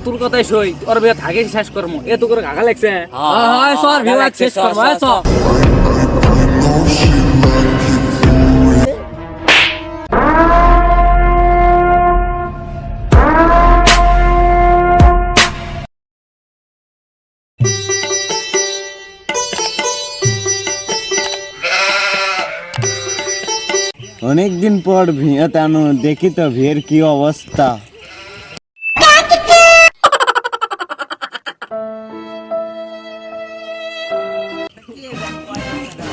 তোর কথাই সই, ওর বিয়ে থাকে শেষ করবো। এ তো করে ঘাঘা লাগছে। হয় সর বিয়ে শেষ করবো। হয় সর। অনেকদিন পর ভিয়ে তেন দেখি তো ভিয়ের কি অবস্থা।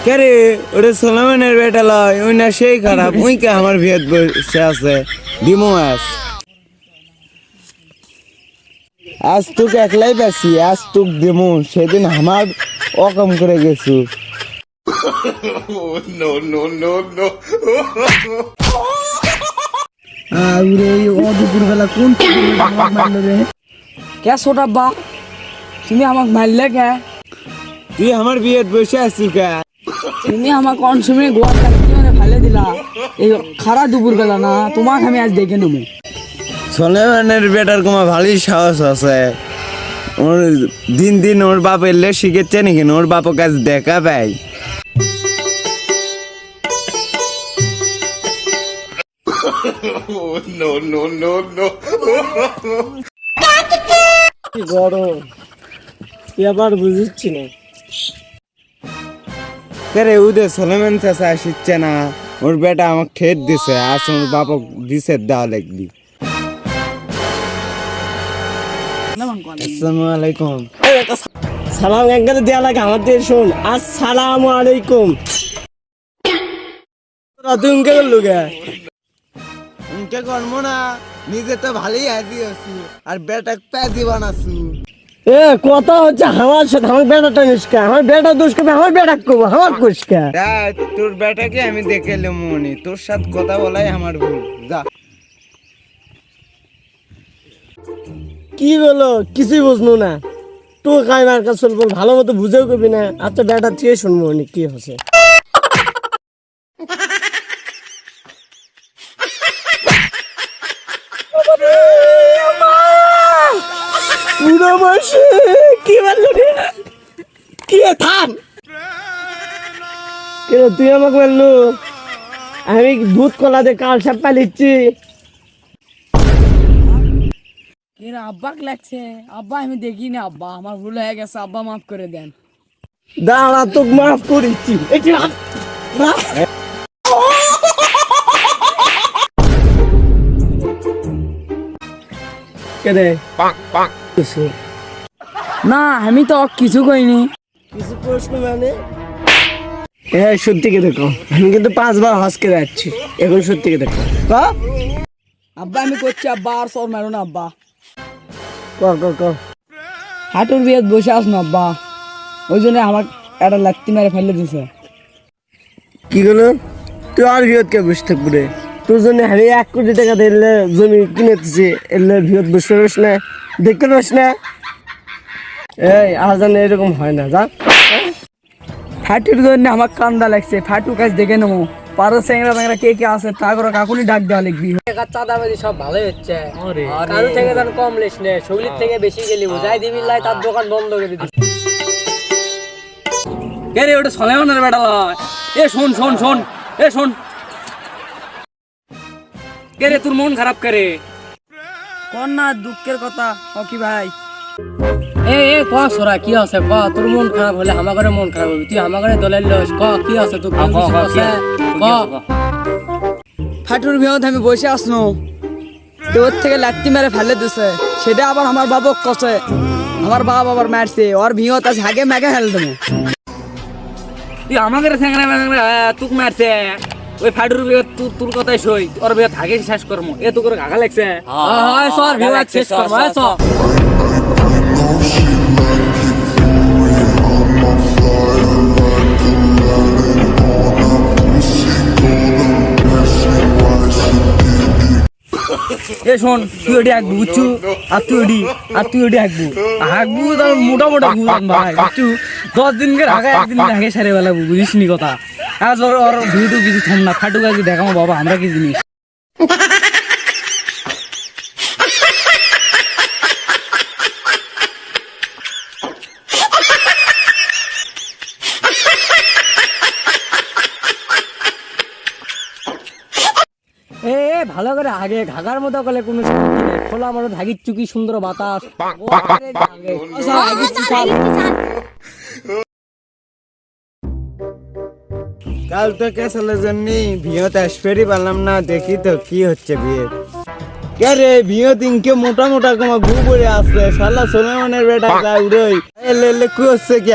কেরে ওটা সোলামানের বেটা লয়, ওই না সেই খারাপ, ওই কে আমার ভিয়েত বসে আছে দিমো আজ তুক একলাই বেশি, আজ তুক দিমু, সেদিন আমার অকম করে গেছু। দুপুর বেলা কোন রে কে ছোটাব্বা, তুমি আমাকে মারলে কে? তুই আমার বিয়েত বসে আছিস কে? তুমি আমার কোন সময় গোয়া ফেলে দিলা এই খারা দুপুর বেলা না? তোমাকে আমি আজ দেখে নেবো। সোলেমানের বেটার কোনো ভালোই সাহস আছে। ওর দিন দিন ওর বাপ এলে শিখেছে নাকি, ওর বাপও কাজ দেখা পায়। গরম এবার বুঝছি না। কেরে উদে সোলেমান চাষা আসছে না, ওর বেটা আমাকে ঠেট দিছে, আজ ওর বাপক দিছে দেওয়া লাগবি। আসসালামু আলাইকুম। সালাম একগাতে দেয়া লাগে আমার দিয়ে শোন। আসসালামু আলাইকুম। তুই উনকে করলু কে? উনকে কর্ম না, নিজে তো ভালোই হাজি আছি আর বেটা প্যাজি বানাছু। এ কথা হচ্ছে আমার সাথে আমার বেটাটা নিষ্কা, আমার বেটা দোষ করবে, আমার বেটা করবো, আমার কুষ্কা। তোর বেটাকে আমি দেখে এলাম মনে, তোর সাথে কথা বলাই আমার ভুল। যা কি বলো কিছুই বুঝলো না। তুই কাইমার কাছে চলবো, ভালো মতো বুঝেও করবি না। আচ্ছা বেটা চেয়ে শুনবো নি কি হচ্ছে। কি বললো রে? কি থাম, তুই আমাকে বললু আমি দুধ কলা দিয়ে কাল সাপ পালিচ্ছি। আব্বা লাগছে, আব্বা আমি দেখি না, আব্বা আমার ভুল হয়ে গেছে, আব্বা মাফ করে দেন। দাঁড়া তোকে মাফ করেছি। না আমি তো কিছু কইনি। কিছু প্রশ্ন মানে সত্যি কে দেখো, আমি কিন্তু 5 বার হসকে যাচ্ছি, এখন সত্যি কে দেখো। আব্বা আমি করছি, আব্বা আর সর মারো না আব্বা। হাঁটুর বিয়ে বসে আস না আব্বা, ওই জন্য আমার একটা লাত্তি মেরে ফেলে দিছে। কি হলো তুই আর বিয়ত কে বসে থাকবো রে? তোর জন্য আমি 1 কোটি টাকা দিলে জমি কিনেছি, এলে বিয়ত বসে পারিস না, দেখতে পারিস না? এই আর জানে এরকম হয় না। যা ফাটুর জন্য আমার কান্দা লাগছে, ফাটু কাজ দেখে নেবো। পারো চেংরা চেংরা কে কে আছে তা করে কাকুনি ডাক দেওয়া লিখবি। চাঁদাবাজি সব ভালোই হচ্ছে, কারু থেকে তার কম লেস নে, সগলির থেকে বেশি গেলি যাই দিবি লাই তার দোকান বন্ধ করে দিবি। কে রে ওটা সোলেমানের বেটা লয়। এ শোন শোন শোন, এ শোন। কে রে তোর মন খারাপ করে? কোন না দুঃখের কথা কি ভাই? এ এ ক সোরা কি আছে ক? তোর মন খারাপ হলে আমার ঘরে মন খারাপ হবে, তুই আমার ঘরে দলের লস। ক কি আছে তোর? ফাটুর বিয়ত আমি বসে আসনো, তোর থেকে লাত্তি মেরে ফেলে দিছে, সেটা আবার আমার বাবক কষে, আমার বাবা আবার মারছে, ওর বিয়ত আছে হাগে ম্যাগে ফেলে দেবো। তুই আমার ঘরে চেংরা চেংরা তুক মারছে, ওই ফাটুর বিয়ে তোর কথাই সই, ওর বিয়ে থাকে শেষ করবো। এ তো করে ঘাঘা লাগছে। হয় সর বিয়ে শেষ করবো। হয় সর। এ শোন, তুই ওটি আঁকবু বুঝছু, আর তুই ওটি আঁকবু তার মোটা মোটা ভাই বুঝছু। 10 দিন করে আগে, 1 দিন আগে সারে বেলাবু, বুঝিস নি কথা। আজ ওর ভিডিও কিছু থাম না, ফাটুক আগে দেখাবো বাবা আমরা কি জিনিস। ভালো করে আগে ঘাগার মতো করলে কোনো শান্তি নেই খোলা মতো ধাগিচ্ছু কি সুন্দর বাতাস ও আগে আগে। আচ্ছা, আগিচ্ছি, স্যার। কাল তো কেসালের জন্য বিয়েতে আসবেরই পারলাম না, দেখি তো কি হচ্ছে বিয়ে। কে রে বিয়ে তিনকে মোটা মোটা কমা ঘু করে আসছে শালা সোলেমানের বেটা যায় উড়ই এলে কি হচ্ছে কি